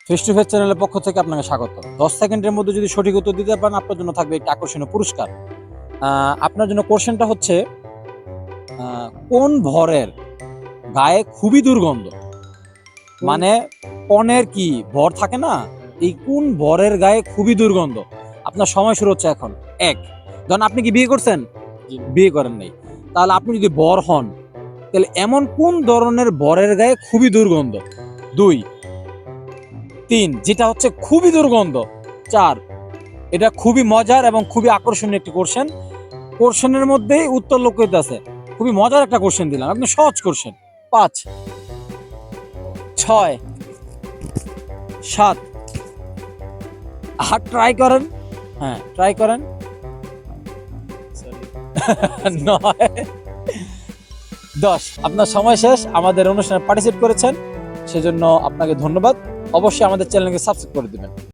Face to face চ্যানেলের পক্ষ থেকে আপনাকে স্বাগত। 10 সেকেন্ডের মধ্যে যদি সঠিক উত্তর দিতে পারেন আপনার জন্য থাকবে একটি আকর্ষণীয় পুরস্কার। আপনার জন্য কোশ্চেনটা হচ্ছে কোন ভরের গায়ে খুবই দুর্গন্ধ? মানে পনের কি ভর থাকে না, এই কোন ভরের গায়ে খুবই দুর্গন্ধ? আপনার সময় শুরু হচ্ছে এখন। 1, ধরুন আপনি কি বিয়ে করছেন? বিয়ে করেন নাই, তাহলে আপনি যদি বর হন তাহলে এমন কোন ধরনের বরের গায়ে খুবই দুর্গন্ধ? 2, 3, যেটা হচ্ছে খুবই দুর্গন্ধ। 4, এটা খুবই মজার এবং খুবই আকর্ষণীয় একটি কোশ্চেন। কোশ্চেনের মধ্যেই উত্তর লুকিয়ে আছে। খুবই মজার একটা কোশ্চেন দিলাম, একদম সহজ কোশ্চেন। 5, 6, 7, 8, ট্রাই করেন। হ্যাঁ, ট্রাই করেন। 9, 10। আপনার সময় শেষ। আমাদের অনুষ্ঠানে পার্টিসিপেট করেছেন সেজন্য আপনাকে ধন্যবাদ। অবশ্যই আমাদের চ্যানেলকে সাবস্ক্রাইব করে দিবেন।